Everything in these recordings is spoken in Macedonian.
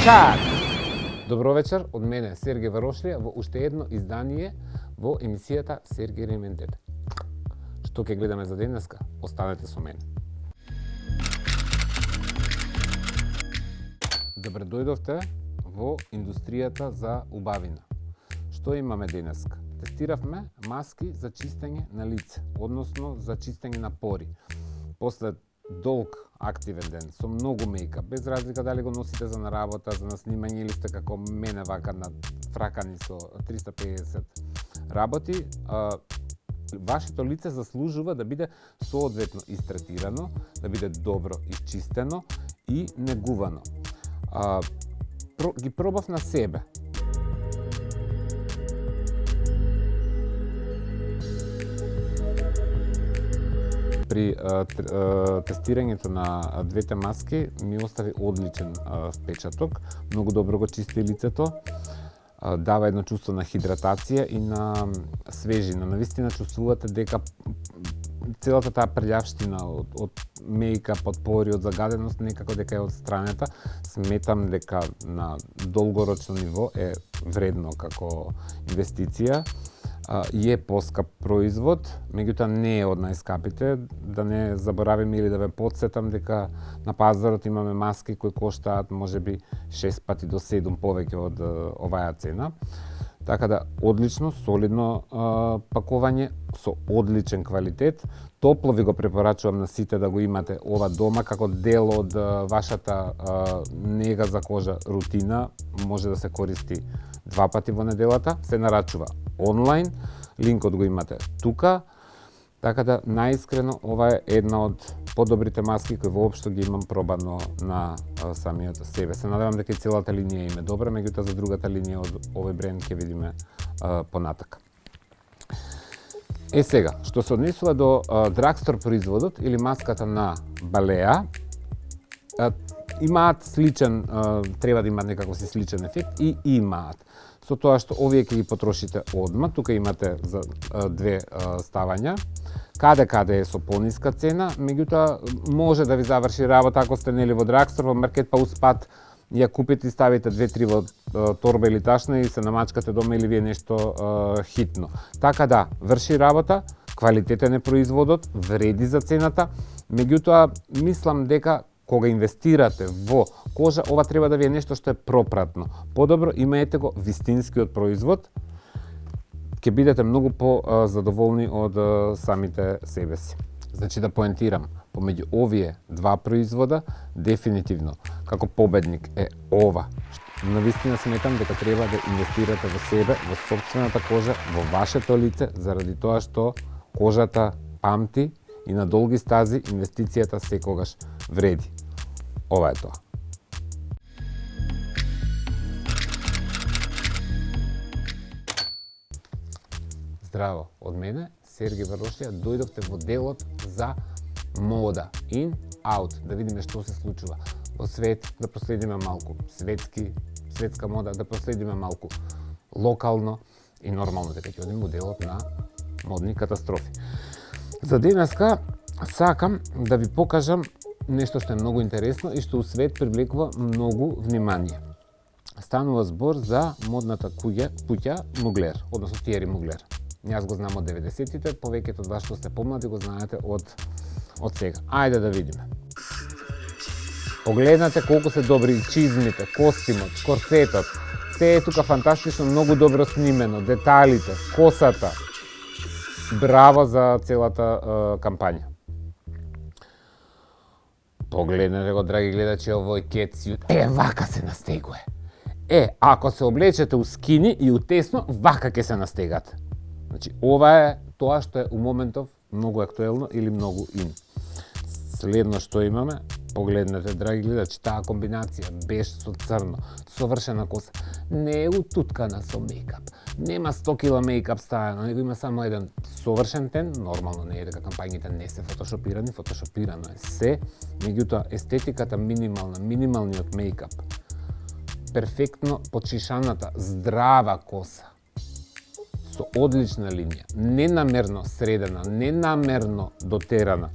Чак! Добро вечер од мене, Сергеј Варошлија, во уште едно издание во емисијата Сергеј Ремендет. Што ќе гледаме за денеска? Останете со мене. Добре дојдовте во индустријата за убавина. Што имаме денеска? Тестиравме маски за чистење на лице, односно за чистење на пори. После долг активен ден, со многу мејкап, без разлика дали го носите за на работа, за на снимање или сте како мене вака на фракани со 350 работи, вашето лице заслужува да биде соодветно истретирано, да биде добро исчистено и негувано. Ги пробав на себе. При тестирањето на двете маски ми остави одличен впечаток. Многу добро го чисти лицето, дава едно чувство на хидратација и на свежина. Навистина чувствувате дека целата таа прљавштина од мејкап, од пори, од загаденост некако дека е отстранета. Сметам дека на долгорочно ниво е вредно како инвестиција. Е поскап производ, меѓутоа не е од најскапите. Да не заборавим или да ве потсетам дека на пазарот имаме маски кои коштаат можеби 6 пати до 7 повеќе од оваа цена. Така да, одлично, солидно пакување, со одличен квалитет. Топло ви го препорачувам на сите да го имате ова дома како дел од вашата нега за кожа рутина. Може да се користи 2 пати во неделата, се нарачува онлайн, линкот го имате тука, така да наискрено ова е една од подобрите маски кои воопшто ги имам пробано на самиот себе. Се надевам дека и целата линија им е добра, меѓутоа за другата линија од овој бренд ќе видиме понатака. Сега, што се однесува до драгстор производот или маската на Балеа, имаат сличен, треба да имаат некако си сличен ефект и имаат. Со тоа што овие ќе ги потрошите одма, тука имате за две ставања, каде е со пониска цена, меѓутоа може да ви заврши работа ако сте нели во драгстор, во маркет, па успат ја купите и ставите 2-3 во торба или ташна и се намачкате дома или ви е нешто хитно. Така да, врши работа, квалитетен е производот, вреди за цената, меѓутоа мислам дека кога инвестирате во кожа, ова треба да ви е нешто што е пропратно. Подобро имаете го вистинскиот производ, ќе бидете многу по-задоволни од самите себе си. Значи да поентирам, помеѓу овие два производа, дефинитивно, како победник е ова. Навистина сметам дека треба да инвестирате во себе, во сопствената кожа, во вашето лице, заради тоа што кожата памти и на долги стази инвестицијата секогаш вреди. Ова е тоа. Здраво, од мене, Сергеј Варошлија, дојдовте во делот за мода, in, out, да видиме што се случува во свет, да проследиме малку светска мода, да проследиме малку локално и нормално дека ќе одиме во делот на модни катастрофи. За денеска сакам да ви покажам нешто што е многу интересно и што у свет привлекува многу внимание. Станува збор за модната куќа Муглер, односно Тиери Муглер. Јас го знам од 90-тите, повеќето од вас што сте помлади го знаете од сега. Ајде да видиме. Погледнате колку се добри чизмите, костимот, корсетот. Се е тука фантастично, многу добро снимено, деталите, косата. Браво за целата кампања. Погледнете го, драги гледачи, овој кетсјут. Вака се настегува. Ако се облечете у скини и у тесно, вака ќе се настегате. Значи, ова е тоа што е у моментов многу актуелно или многу ин. Следно што имаме, погледнете, драги гледачи, таа комбинација беж со црно, совршена коса, не е утуткана со мејкап. Нема 100 кила мејкап стајано, него има само еден совршен тен, нормално не е дека кампањите не се фотошопирани, фотошопирано е се, меѓутоа естетиката минимална, минималниот мејкап, перфектно почишаната, здрава коса, со одлична линија, ненамерно средена, ненамерно дотерана.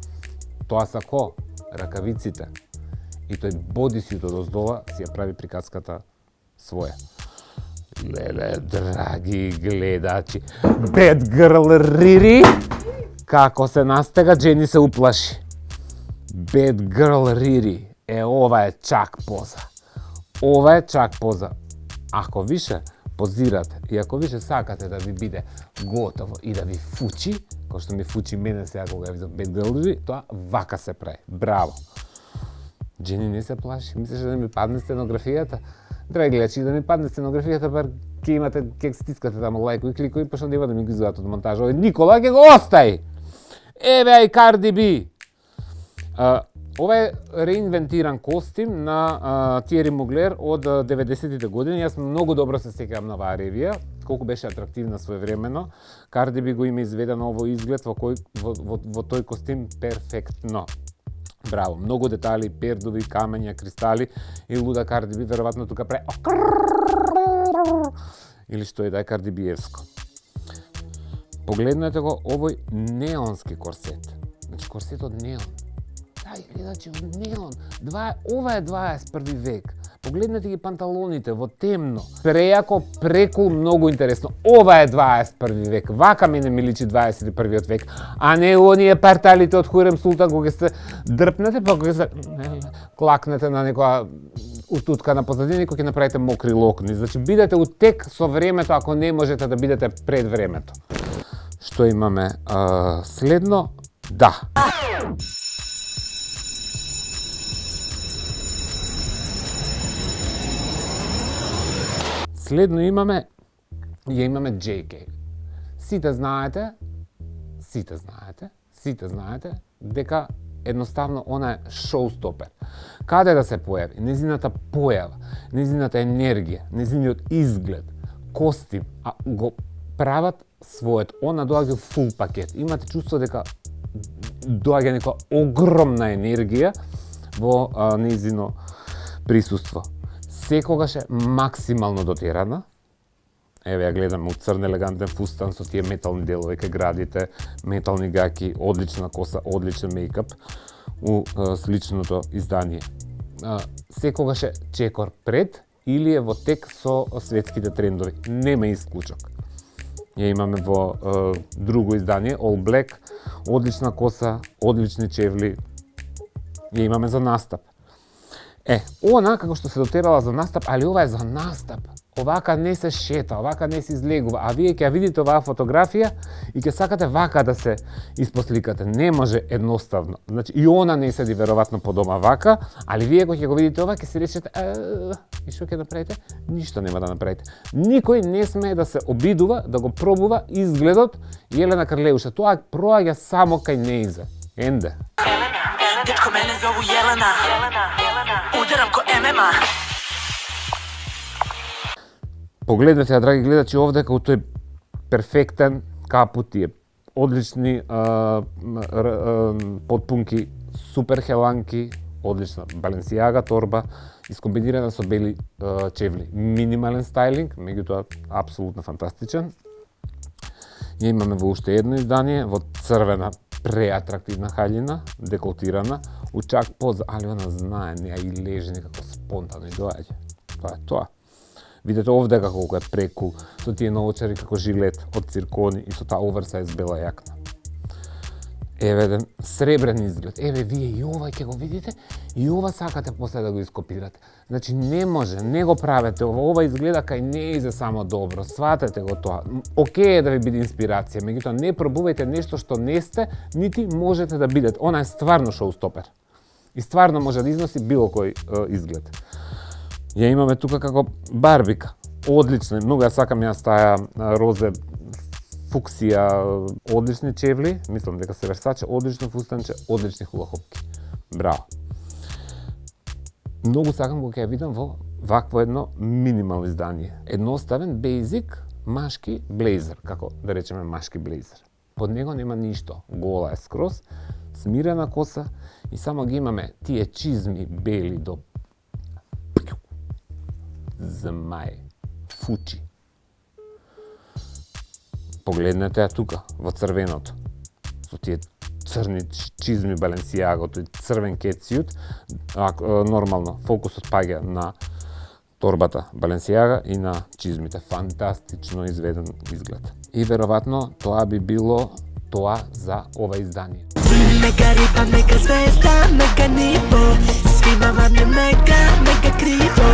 Тоа са ракавиците и тој бодисјут од оздола си ја прави приказката своја. Леле, драги гледачи, Bad Girl Riri, како се настега, Джени се уплаши. Bad Girl Riri, ова е чак поза. Ова е чак поза. Ако више позирате и ако више сакате да ви биде готово и да ви фучи, кој што ми фучи мене сега кога ја видам Bad Girl Riri, тоа вака се прави. Браво. Джени не се плаши, мислеше да ми падне сценографијата. Драги гледачи, да ми падне сценографијата, бар ќе стискате таму лајко и клико и пошто нема да ми го извадат од монтажа. Никола ќе го остаи. Еве ај Cardi B. Ова е реинвентиран костим на Тиери Муглер од 90-тите години. Јас многу добро се сеќавам на оваа ревија, колку беше атрактивна своевремено. Cardi B го има изведено овој изглед во тој костим перфектно. Браво, многу детали, пердови, камења, кристали и луда Cardi B веројатно тука прави или што е да е Cardi B-евско. Погледнете го овој неонски корсет. Значи корсетот неон. Гледачи, од неон. Ова е 21 век. Погледнете ги панталоните во темно. Прејако, прекул, многу интересно. Ова е 21 век. Вака мене ми личи 21 век. А не оние парталите од Хурем Султан кога се дрпнете, па кога се клакнете на некоја утутка на позадини, кој ќе направите мокри локни. Значи, бидете у тек со времето, ако не можете да бидете пред времето. Што имаме следно? Да. Следно имаме JK. Сите знаете дека едноставно она е шоустопер. Каде да се појави? Незината појава, незината енергија, незиниот изглед, костим, го прават својот. Она доаѓа фул пакет. Имате чувство дека доаѓа некоја огромна енергија во незино присуство. Секогаш е максимално дотерана. Еве ја гледам од црн елегантен фустан со тие метални делови кај градите, метални гаки, одлична коса, одличен мејкап у сличното издание. Секогаш е чекор пред или е во тек со светските трендови. Нема исклучок. Ја имаме во друго издание, All Black, одлична коса, одлични чевли. Ја имаме за настап. Она како што се дотерала за настап, али ова е за настап. Овака не се шета, овака не се излегува, а вие ќе видите оваа фотографија и ќе сакате вака да се испосликате. Не може едноставно. Значи и она не седи веројатно по дома вака, али вие кога ќе го видите ова ќе се речете и што ќе направите? Ништо нема да направите. Никој не смее да се обидува да го пробува изгледот Јелена Карлеуша. Тоа проаѓа само кај неизе. Енде. Дечко, мене зову Јелена. Ударам ко ММА. Погледнете ја, драги гледачи, овде како тој перфектен капут, тие одлични потпунки, супер хеланки, одлична Баленсиага торба, искомбинирана со бели чевли. Минимален стайлинг, меѓутоа апсолутно фантастичен. Ја имаме во уште едно издание, во црвена преатрактивна хаљина, деколтирана, у чак поза, али она знае, неа и лежи некако спонтано и доаѓа. Тоа е тоа. Видете овде како е прекул, со тие наочари како жилет од циркони и со таа оверсайз бела јакна. Еве еден сребрен изглед. Еве вие и ова ќе го видите и ова сакате после да го ископирате. Значи не може, не го правете ова. Ова изгледа кај неизе само добро. Сватете го тоа. Океј е да ви биде инспирација, меѓутоа не пробувајте нешто што не сте, нити можете да бидете. Она е стварно шоустопер. И стварно може да износи било кој изглед. Ја имаме тука како барбика. Одлична, многу ја сакам јас таа розе фуксија, одлични чевли, мислам дека се Версаче, одлично фустанче, одлични хулахопки. Браво. Многу сакам кога ќе ја видам во вакво едно минимал издание. Едноставен, бейзик, машки блейзер, како да речеме машки блейзер. Под него нема ништо, гола е скроз, смирена коса и само ги имаме тие чизми бели до змај, фучи. Погледнете ја тука, во црвеното, со тие црни чизми Balenciaga, тој црвен кетсиут, нормално фокусот паѓа на торбата Balenciaga и на чизмите. Фантастично изведен изглед. И веројатно тоа би било тоа за ова издание. Mega riba, mega zvezda, mega nivo. Svima vam je mega, mega krivo.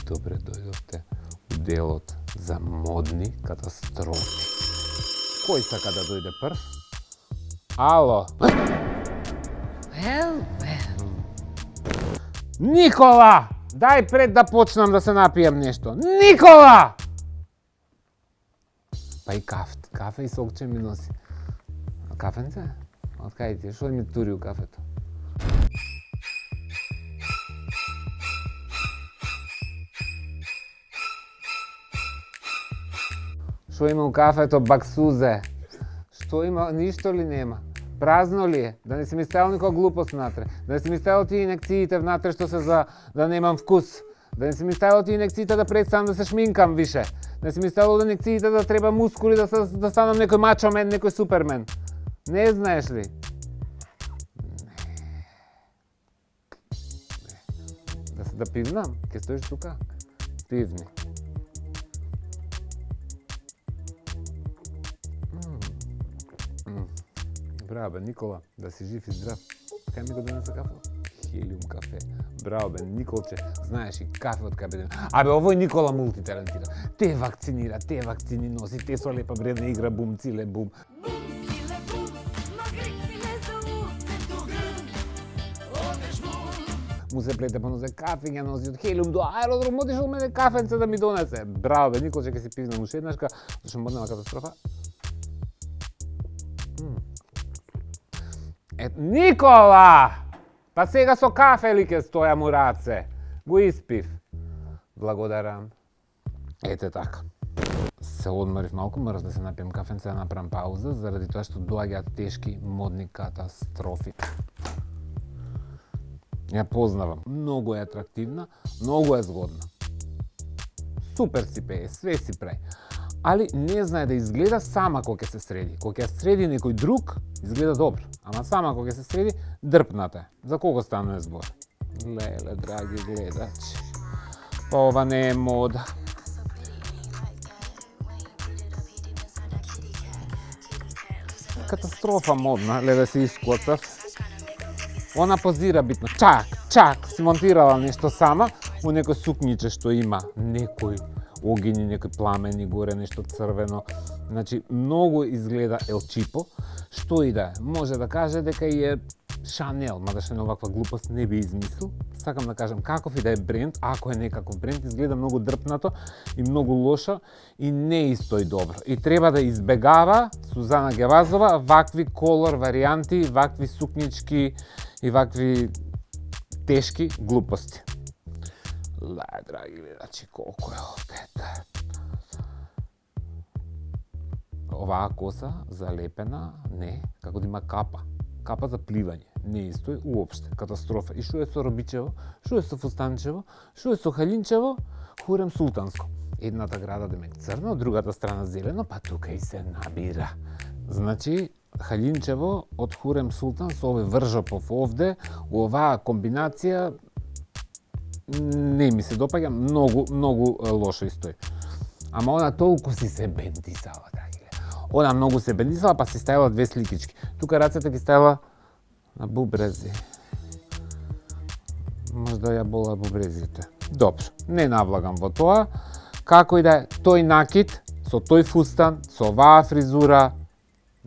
Добре дојдовте у делот за модни катастрофи. Кој сака да дојде прв? Ало? Никола! Дај пред да почнам да се напијам нешто. Никола! Па и кафе и сокче ми носи. А кафенце? Од кај ти? Шо ми тури у кафето? Што има у кафето, баксузе? Што има? Ништо ли нема? Празно ли е? Да не си ми ставил никоја глупост внатре? Да не си ми ставил тие инекциите внатре што се за да немам вкус? Да не си ми ставил тие инекциите да престанам да се шминкам више? Да не си ми ставил инекциите да треба мускули да станам некој мачомен, некој супермен? Не знаеш ли? Не. Да пивнам? Ке стоиш тука? Пивни. Браво бе, Никола, да си жив и здрав. Кај ми го донесе кафе? Хелиум кафе. Браво бе, Николче, знаеш и кафе од кај бе. Абе, овој Никола мултиталентира. Те вакцинира, те вакцини носи, те со лепа бредна игра бум, циле бум. Му се плете по нозе кафе, ја носи од Хелиум до аеродром, отишол мене кафенце да ми донесе. Браво бе, Николче, ке си пивнам уште еднашка, зашто моднава катастрофа. Никола! Па сега со кафе ли ке стојам у раце? Го испив. Благодарам. Ете така. Се одморив малку, морав да се напијам кафенце, да направам пауза, заради тоа што доаѓаат тешки модни катастрофи. Ја познавам. Многу е атрактивна, многу е згодна. Супер си пее, све си прави. Али не знае да изгледа сама кога ќе се среди. Кога ќе среди некој друг, изгледа добро. Ама сама кога ќе се среди, дрпната е. За кого станува збор? Леле, драги гледачи. Па ова не е мода. Катастрофа модна, леле се искоцав. Она позира битно. Чак, си монтирала нешто сама у некој сукниче што има некој огињи, некои пламени горе, нешто црвено. Значи, многу изгледа ел чипо, што и да е. Може да каже дека и е Шанел, мада Шанел ваква глупост не би измислил. Сакам да кажам, каков и да е бренд, ако е некаков бренд, изгледа многу дрпнато и многу лошо и не истои добро. И треба да избегава Сузана Гевазова вакви колор варијанти, вакви сукнички и вакви тешки глупости. Лај, драги гледачи, колко е овде. Оваа коса залепена, не, како да има капа. Капа за пливање. Не истои уопште. Катастрофа. И што е со робичево, што е со фустанчево, што е со халинчево, Хурем Султанско. Едната града демек црна, од другата страна зелено, па тука и се набира. Значи, халинчево од Хурем Султан со овој вржопов овде, оваа комбинација не ми се допаѓа, многу лошо истои. Ама она толку си се бендисала, драги. Она многу се бендисала, па си ставила две сликички. Тука рацете ги ставила на бубрези. Можда ја бола бубрезите. Добро, не навлагам во тоа. Како и да е, тој накид, со тој фустан, со оваа фризура,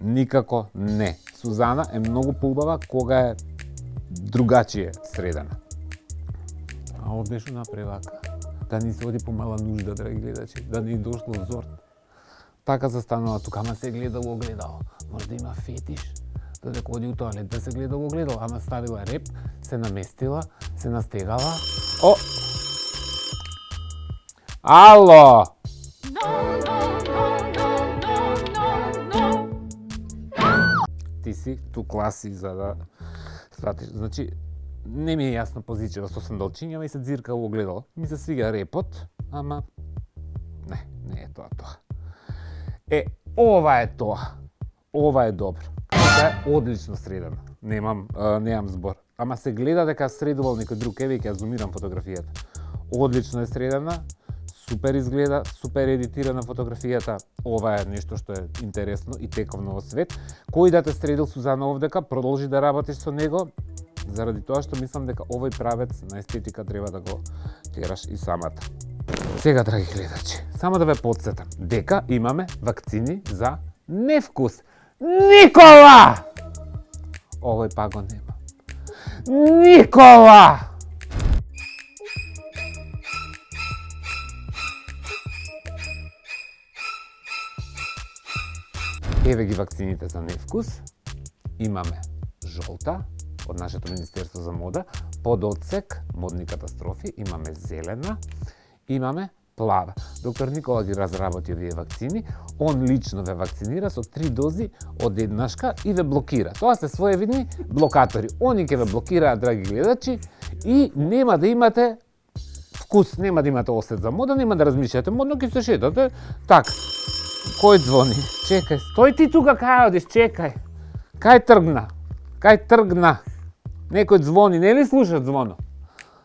никако не. Сузана е многу поубава кога е другачие средена. А овде што направи вака? Да ни се оди помала нужда, драги гледачи, да ни дошло зорт. Така застанува тука, ама се гледа во огледало. Можда има фетиш, додека оди у тоалет да се гледа во огледало, ама ставила реп, се наместила, се настегала. О! Ало! си ту класи за да сватиш. Значи, не ми е јасна позиција со сандалчињава и се дзирка во огледало. Ми се свига репот, ама не е тоа. Ова е тоа. Ова е добро. Тоа е одлично средена. Немам збор. Ама се гледа дека средувал некој друг, еве ќе ја зумирам фотографијата. Одлично е средена, супер изгледа, супер едитирана фотографијата. Ова е нешто што е интересно и тековно во свет. Кој да те средил Сузана овдека, продолжи да работиш со него, заради тоа што мислам дека овој правец на естетика треба да го тераш и самата. Сега, драги гледачи, само да ве потсетам дека имаме вакцини за невкус. Никола! Овој па го нема. Никола! Еве ги вакцините за невкус. Имаме жолта од нашето Министерство за мода, под одсек модни катастрофи, имаме зелена, имаме плава. Доктор Никола ги разработи овие вакцини, он лично ве вакцинира со 3 дози од еднашка и ве блокира. Тоа се своевидни блокатори. Они ќе ве блокираат, драги гледачи, и нема да имате вкус, нема да имате осет за мода, нема да размишljate модно, ќе се шетате. Така, кој звони? Чекај, стој ти тука, кај одиш, чекај. Кај тргна? Некој звони, не ли слушат звоно?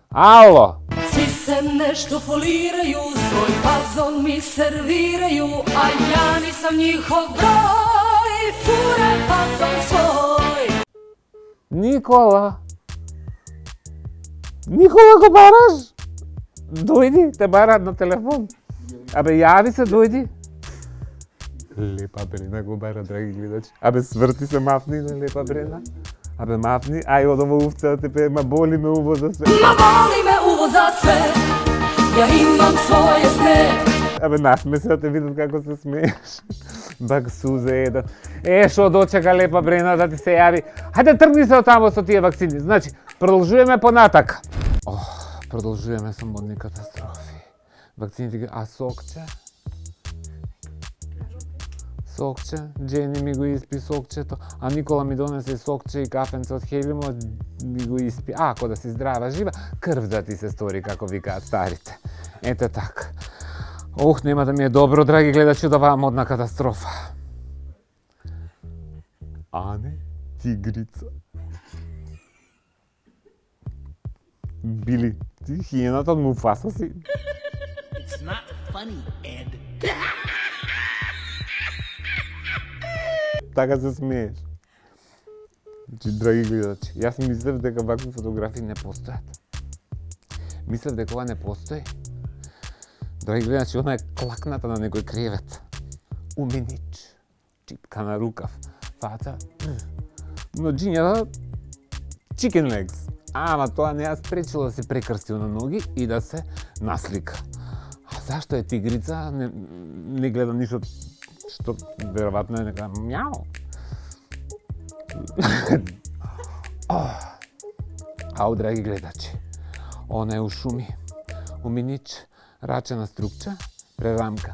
Ало? Svi se nešto foliraju, svoj fazon mi serviraju, a ja nisam njihov broj, fure fazon svoj. Никола го бараш? Дојди, те барат на телефон. Абе, јави се, дојди. Лепа Брена го бара, драги гледачи. Абе, сврти се, мафни на Лепа Брена. Абе, мафни, ај од ово увце да те пее, ма боли ме уво за све. Ma boli me uvo za sve, ja imam svoje sne. Абе, насме се да те видат како се смееш. Бак сузе еден. Шо дочека Лепа Брена да ти се јави. Хајде тргни се од тамо со тие вакцини. Значи, продолжуваме понатака. Продолжуваме со модни катастрофи. Вакцините ги... А сокче? Сокче, Джени ми го испи сокчето, а Никола ми донесе сокче и кафенце од Хелимо, ми го испи. Ако да си здрава, жива, крв да ти се стори, како викаат старите. Ете така. Нема да ми е добро, драги гледачи, од оваа модна катастрофа. Ане, тигрица. Били, ти хиената од Муфаса си. It's not funny, Ed. Така се смееш. Значи, драги гледачи, јас мислев дека вакви фотографии не постојат. Мислев дека ова не постои. Драги гледачи, она е клакната на некој кревет. Уменич. Чипка на рукав. Фаца. Ноđињата. Chicken legs. Ама тоа не ја спречило да се прекрсти на ноги и да се наслика. А зашто е тигрица? Не гледа ништо што веројатно е нека мјау. Ау, драги гледачи, она е у шуми. Уминич, рачена струкча, прерамка.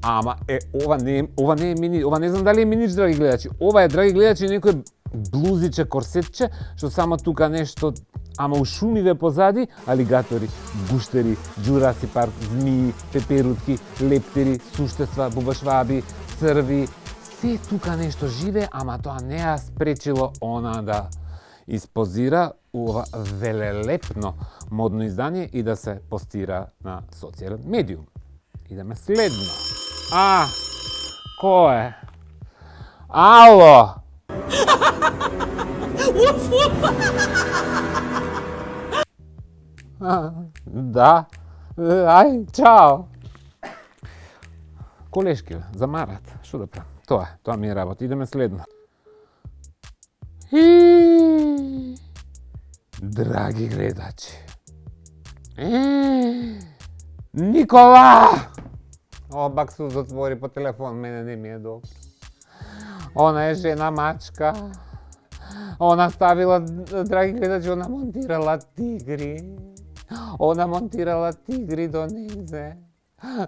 Ама ова не е мини, ова не знам дали е минич, драги гледачи. Ова е, драги гледачи, некој блузиче, корсетче, што само тука нешто, ама у шумиве позади, алигатори, гуштери, џураси парк, змии, пеперутки, лептери, суштества, бубашваби, црви, се тука нешто живе, ама тоа не ја спречило она да испозира у ова велелепно модно издание и да се постира на социјален медиум. Идеме следно. Кој е? Ало! Да. Ај, чао. Колешки, замарат. Што да правам? Тоа ми е работа. Идеме следно. Драги гледачи. Никола! Бак се затвори по телефон, мене не ми е добро. Она е жена мачка. Она ставила, драги гледачи, она монтирала тигри. Она монтирала тигри до незе.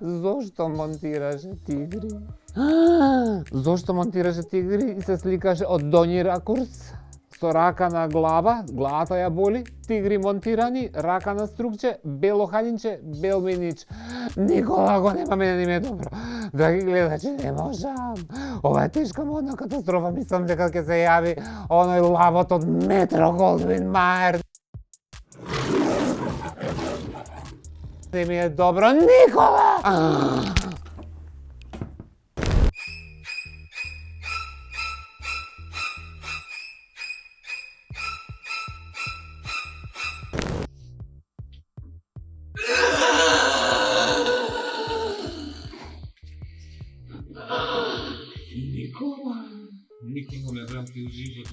Зошто монтираше тигри? Зошто монтираше тигри и се сликаше од доњи ракурс? Со рака на глава, главата ја боли, тигри монтирани, рака на струкче, бело халинче, бел минич. Никола го нема, мене не ми е добро. Да ги гледачи не можам. Ова е тешка модна катастрофа, мислам дека ќе се јави оној лавот од Метро Голдвин Мајер. Не ми е добро, Никола! Никога не знам ти уживат.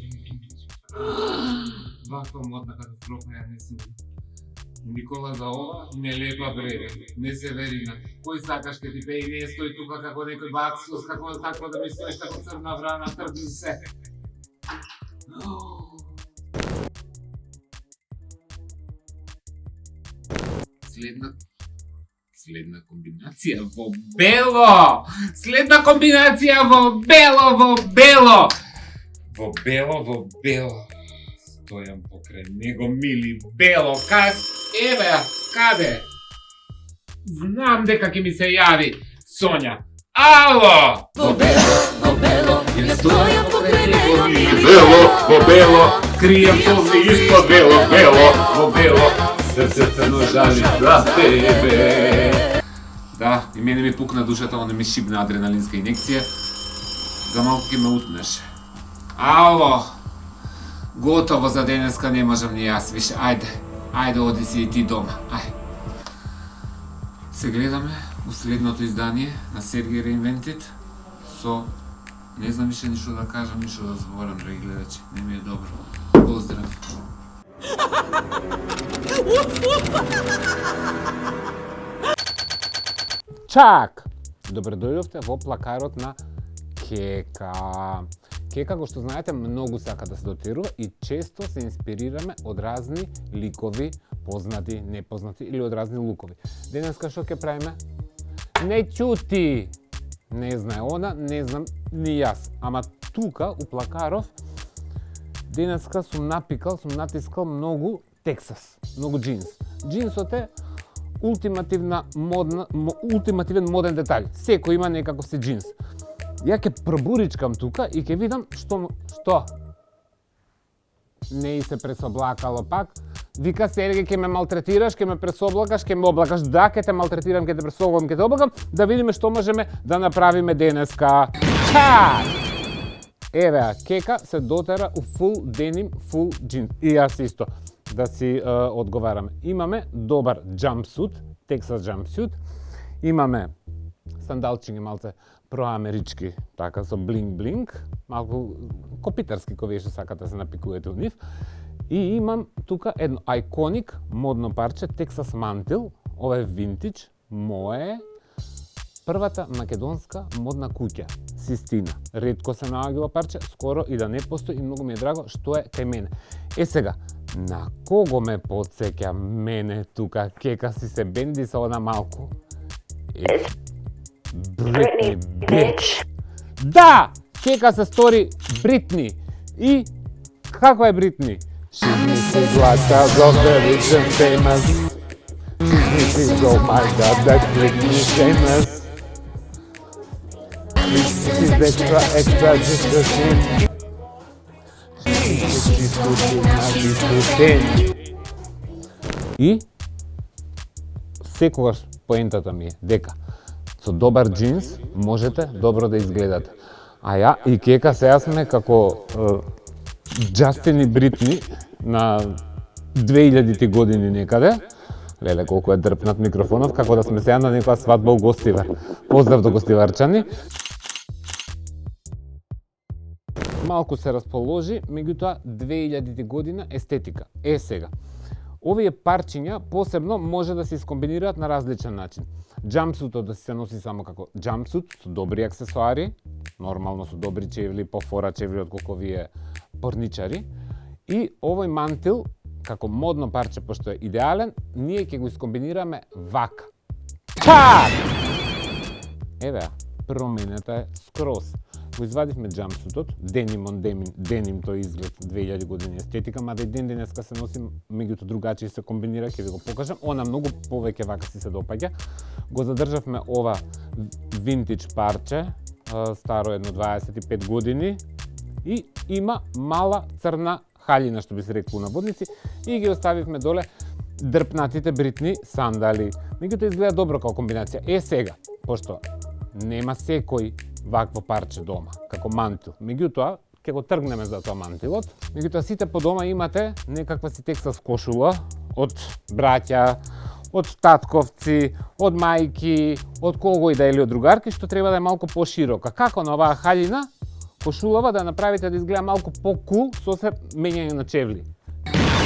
Ваква модна катастрофа ја не си. Никола за ова не лепа бреде, не се верина. Кој сакаш ке ти пее, не стои тука како некој баксус, како такво да ми стоиш како црна врана, тргни се. Следна комбинација во бело! Следна комбинација во бело, во бело! Во бело, во бело. Стојам покрај него, мили бело, еве ја, каде? Знам дека ќе ми се јави Сонја. Ало! Во бело, ја стојам покрај него, мили Во бело, кријам солзи испод бело, во бело, срцето но жали за тебе. Да, и мене ми пукна душата, оне ми шибна адреналинска инекција. За малку ќе ме утнеш. Ало! Готово за денеска, не можам ни јас више. Ајде, оди си и ти дома. Ајде. Се гледаме у следното издание на Sergej Reinvented со... Не знам више ништо да кажам, ништо да зборам, драги гледачи. Не ми е добро. Поздрав. Чак! Добре дојдовте во плакарот на Кека. Кека, го што знаете, многу сака да се дотирува и често се инспирираме од разни ликови, познати, непознати или од разни лукови. Денеска што ќе правиме? Не ќути! Не знае она, не знам ни јас. Ама тука, у плакаров, денеска сум натискал многу Тексас, многу джинс. Джинсот е ултимативен моден детаљ. Секој има некако си джинс. Ја ќе пробуричкам тука и ќе видам што? Не и се пресоблакало пак. Вика Сергеј, ќе ме малтретираш, ќе ме пресоблакаш, ќе ме облакаш. Да, ќе те малтретирам, ќе те пресоблакам, ќе те облакам, да видиме што можеме да направиме денеска. Чак! Еве, Кека се дотера у фул деним, фул джинс. И јас исто. Да си одговараме. Имаме добар jumpsuit, Texas jumpsuit. Имаме сандалчиња малце проамерички, така со блинг-блинг, малку копитарски кој веше сакате се напикувате у нив. И имам тука едно айконик модно парче, Texas Mantle, ова е винтидж, мое првата македонска модна куќа, Систина. Ретко се наоѓа ова парче, скоро и да не постои и многу ми е драго што е кај мене. Сега, на кого ме потсеќа мене тука? Кека си се бенди со она малку. Бритни, бич! Да! Кека се стори Бритни. И како е Бритни? She misses like a rich and famous. She misses, oh my god, that Britney famous. This is extra just the same. She's too thin. И секогаш поентата ми е дека со добар джинс можете добро да изгледате. А ја и Кека сега сме како Джастин и Бритни на 2000-ти години некаде. Леле, колку е дрпнат микрофонов, како да сме сега на некоја свадба у Гостивар. Поздрав до гостиварчани. Малку се расположи, меѓутоа 2000-ти година естетика. Е сега. Овие парчиња посебно може да се искомбинираат на различен начин. Джампсутот да се носи само како джампсут, со добри аксесуари, нормално со добри чевли, пофора чевли отколку овие порничари. И овој мантил, како модно парче, пошто е идеален, ние ќе го искомбинираме вака. Чак! Еве, променета е скроз. Го извадивме джампсутот, деним тој изглед 2000 години естетика, мада и ден денеска се носи, меѓуто другачи се комбинира, ќе ви го покажам. Она многу повеќе вака си се допаѓа. Го задржавме ова винтидж парче, старо едно 25 години и има мала црна халина, што би се рекло на водници, и ги оставивме доле дрпнатите бритни сандали. Меѓуто изгледа добро како комбинација. Сега, пошто нема секој вакво парче дома, како мантил. Меѓутоа, ќе го тргнеме за тоа мантилот. Меѓутоа, сите по дома имате некаква си текстас кошула од браќа, од татковци, од мајки, од кого и да или од другарки, што треба да е малку поширока. Како на оваа халина, кошулава да направите да изгледа малку по-кул со се мењање на чевли.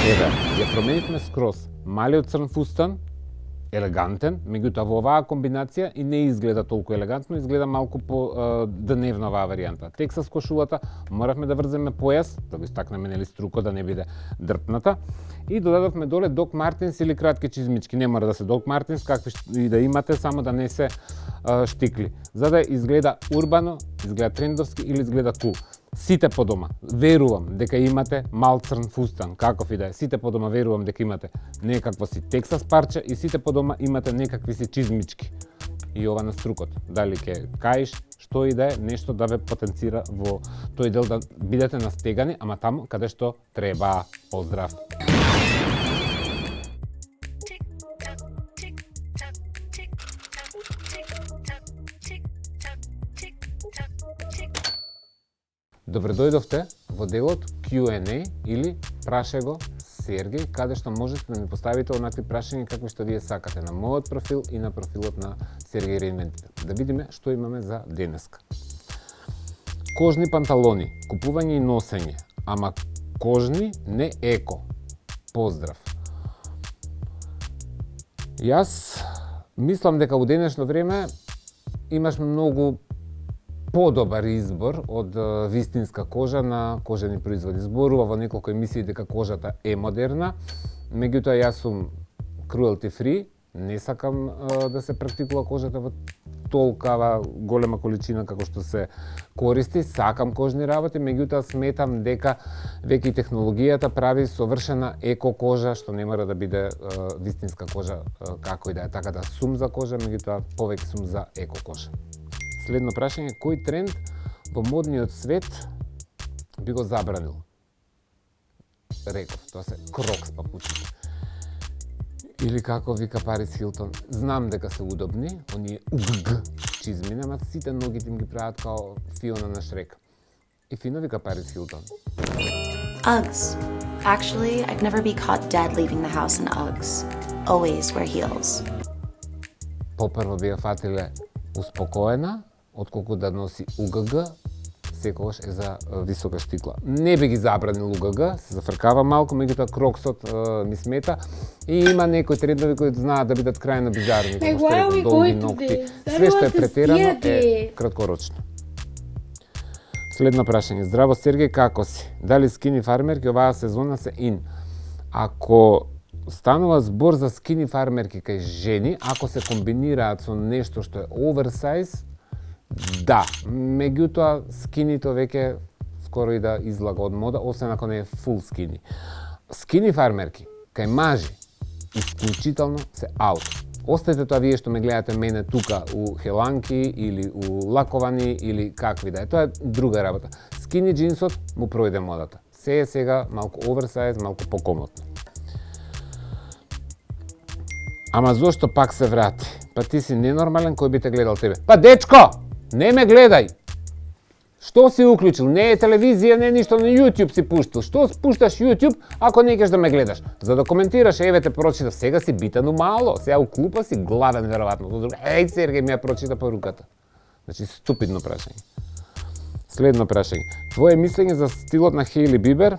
Еве, ја променивме скроз. Малиот црн фустан, елегантен, меѓутоа во оваа комбинација и не изгледа толку елегантно, изгледа малку по дневна оваа варијанта. Тексас кошулата, моравме да врземе појас, да го истакнеме нели струко да не биде дрпната, и додадовме доле Док Мартинс или кратки чизмички. Не мора да се Док Мартинс, какви и да имате, само да не се штикли. За да изгледа урбано, изгледа трендовски или изгледа кул. Сите по дома, верувам дека имате мал црн фустан, каков и да е. Сите по дома верувам дека имате некакво си тексас парче и сите по дома имате некакви си чизмички. И ова на струкот. Дали ќе каиш, што и да е, нешто да ве потенцира во тој дел да бидете настегани, ама таму каде што треба. Поздрав! Добре дојдовте во делот Q&A или Праше го Сергеј, каде што можете да ми поставите онакви прашања какви што вие сакате на мојот профил и на профилот на Сергеј Реинвентите. Да видиме што имаме за денеска. Кожни панталони, купување и носење, ама кожни, не еко. Поздрав! Јас мислам дека во денешно време имаш многу подобар избор од вистинска кожа на кожени производи. Зборува во неколку емисии дека кожата е модерна, меѓутоа јас сум cruelty free, не сакам да се практикува кожата во толкава голема количина како што се користи, сакам кожни работи, меѓутоа сметам дека веќе и технологијата прави совршена еко кожа, што не мора да биде вистинска кожа како и да е. Така да сум за кожа, меѓутоа повеќе сум за еко кожа. Следно прашање, кој тренд во модниот свет би го забранил? Реков, тоа се крокс папуците. Или како вика Парис Хилтон, знам дека се удобни, оние УГГ чизми, ама сите ногите им ги прават као Фиона на Шрек. И фино вика Парис Хилтон. Uggs. Actually, I'd never be caught dead leaving the house in Uggs. Always wear heels. Попрво би ја фатиле успокоена, отколку да носи УГГ, секогаш е за висока штикла. Не би ги забранил УГГ, се зафркава малку, меѓутоа кроксот ми смета и има некои трендови кои знаат да бидат крајно бизарни, како што е долги ногти. Све што е претерано е краткорочно. Следно прашање. Здраво Сергеј, како си? Дали скини фармерки оваа сезона се ин? Ако станува збор за скини фармерки кај жени, ако се комбинираат со нешто што е оверсайз, да, меѓутоа скинито веќе скоро и да излага од мода, освен ако не е фул скини. Скини фармерки кај мажи исклучително се аут. Оставете тоа вие што ме гледате мене тука у хеланки или у лаковани или какви да е. Тоа е друга работа. Скини джинсот му пројде модата. Се е сега малку оверсайз, малку покомотно. Ама зошто пак се врати? Па ти си ненормален, кој би те гледал тебе? Па дечко, не ме гледај! Што си уклучил? Не е телевизија, не е ништо, на YouTube си пуштил. Што спушташ YouTube ако не кеш да ме гледаш? За да коментираш, еве те прочитав, сега си битано мало, сега у клупа си главен веројатно. Еј, Сергеј ми ја прочита поруката. Значи, ступидно прашање. Следно прашање. Твое мислење за стилот на Хейли Бибер,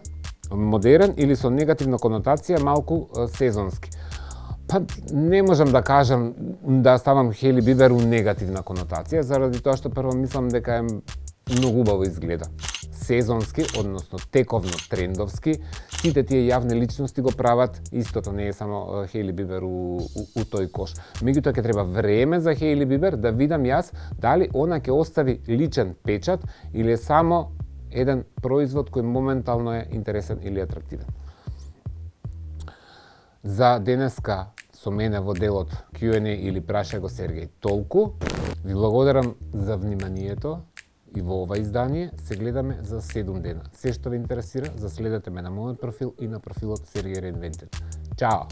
модерен или со негативна конотација, малку сезонски? Па не можам да кажам да ставам Хейли Бибер у негативна конотација, заради тоа што прво мислам дека е многу убаво изгледа. сезонски, односно тековно трендовски. Сите тие јавни личности го прават истото, не е само Хејли Бибер у тој кош. Меѓутоа ќе треба време за Хејли Бибер да видам јас дали она ќе остави личен печат или е само еден производ кој моментално е интересен или атрактивен. За денеска со мене во делот Q&A или Праша го Сергеј толку. Ви благодарам за вниманието и во ова издание. Се гледаме за 7 дена. Се што ве интересира, заследете ме на мојот профил и на профилот Сергеј Рeinvented. Чао!